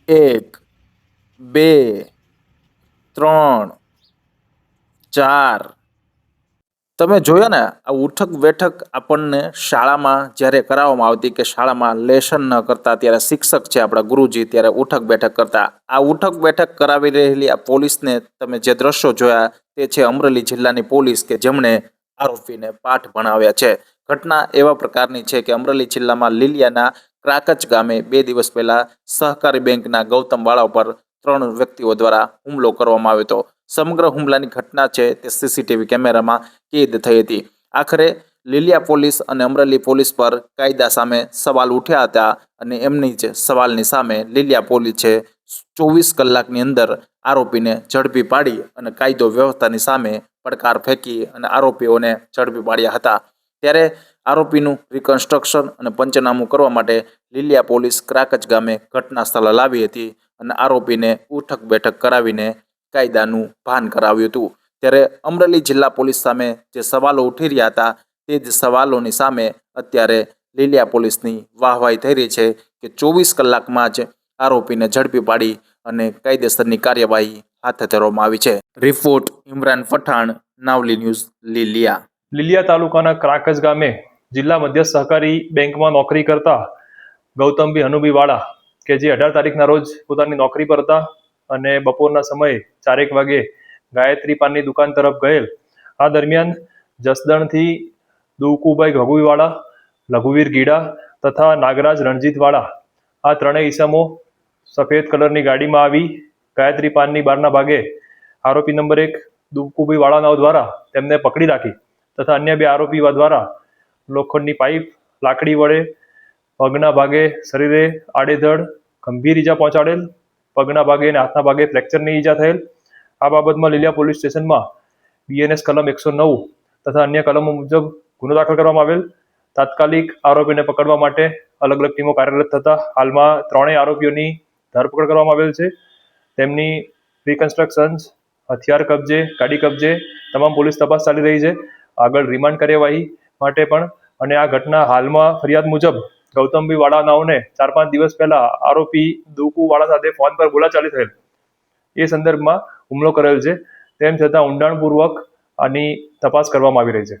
1, 2, 3, 4 તમે જોયા ને આ ઉઠક બેઠક આપણને શાળામાં જ્યારે કરાવવામાં આવતી કે શાળામાં લેસન ન કરતા ત્યારે શિક્ષક છે આપણા ગુરુજી ત્યારે ઉઠક બેઠક કરતા. આ ઉઠક બેઠક કરાવી રહેલી આ પોલીસને તમે જે દ્રશ્યો જોયા તે છે અમરેલી જિલ્લાની પોલીસ કે જેમણે આરોપીને પાઠ ભણાવ્યા છે. ઘટના એવા પ્રકારની છે કે અમરેલી જિલ્લામાં લીલિયાના ક્રાકચ ગામે 2 દિવસ પહેલા સહકારી બેંકના ગૌતમ વાળા ઉપર 3 વ્યક્તિઓ દ્વારા હુમલો કરવામાં આવ્યો હતો. સમગ્ર હુમલાની ઘટના છે તે સીસીટીવી કેમેરામાં કેદ થઈ હતી. આખરે લીલિયા પોલીસ અને અમરેલી પોલીસ પર કાયદા સામે સવાલ ઉઠ્યા હતા અને એમની જ સવાલની સામે લીલિયા પોલીસે 24 કલાકની અંદર આરોપીને ઝડપી પાડી અને કાયદો વ્યવસ્થાની સામે પડકાર ફેંકી અને આરોપીઓને ઝડપી પાડ્યા હતા. ત્યારે આરોપીનું રિકન્સ્ટ્રક્શન અને પંચનામું કરવા માટે લીલિયા પોલીસ ક્રાકચ ગામે ઘટના સ્થળે લાવી હતી અને આરોપીને ઉઠક બેઠક કરાવીને કાયદાનું ભાન કરાવ્યું હતું. ત્યારે અમરેલી જિલ્લા પોલીસ સામે જે સવાલો ઉઠી રહ્યા હતા તે જ સવાલોની સામે અત્યારે લીલિયા પોલીસની વાહવાહી થઈ રહી છે કે 24 કલાકમાં જ આરોપીને ઝડપી પાડી અને કાયદેસરની કાર્યવાહી હાથ ધરવામાં આવી છે. Report Imran Pathan, નાવલી news, Lilia. લીલિયા તાલુકાના ક્રાકચ ગામે જિલ્લા મધ્યસ્થ સહકારી બેંકમાં નોકરી કરતા ગૌતમભાઈ હનુભાઈ વાળા કે જે 18 તારીખના રોજ પોતાની નોકરી પર હતા અને બપોરના સમયે 4 વાગે ગાયત્રી પાનની દુકાન તરફ ગયેલ. આ દરમિયાન જસદણથી દુકુભાઈ ઘગુઈવાળા, લઘુવીર ગીડા તથા નાગરાજ રણજીતવાળા આ ત્રણેય ઈસમો સફેદ કલરની ગાડીમાં આવી ગાયત્રી પાનની બહારના ભાગે આરોપી નંબર 1 દુકુભાઈ વાળાનાઓ દ્વારા તેમને પકડી રાખી તથા અન્ય 2 આરોપી દ્વારા લોખંડની પાઇપ, લાકડી વડે પગના ભાગે શરીરે આડેધડ ગંભીર ઈજા પહોંચાડેલ, પગના ભાગે અને હાથના ભાગે ફ્રેક્ચરની ઈજા થયેલ. આ બાબતમાં લીલિયા પોલીસ સ્ટેશનમાં BNS કલમ 109 તથા અન્ય કલમો મુજબ ગુનો દાખલ કરવામાં આવેલ. તાત્કાલિક આરોપીને પકડવા માટે અલગ અલગ ટીમો કાર્યરત થતા હાલમાં 3 આરોપીઓની ધરપકડ કરવામાં આવેલ છે. તેમની રિકન્સ્ટ્રક્શન્સ, હથિયાર કબજે, ગાડી કબજે તમામ પોલીસ તપાસ ચાલી રહી છે. આગળ રિમાન્ડ કાર્યવાહી માટે પણ અને આ ઘટના હાલમાં ફરિયાદ મુજબ ગૌતમભાઈ વાળાનાઓને 4-5 દિવસ પહેલા આરોપી દુકુ વાળા સાથે ફોન પર બોલાચાલી થયેલ. એ સંદર્ભમાં હુમલો કરેલ છે. તેમ છતાં ઊંડાણપૂર્વક આની તપાસ કરવામાં આવી રહી છે.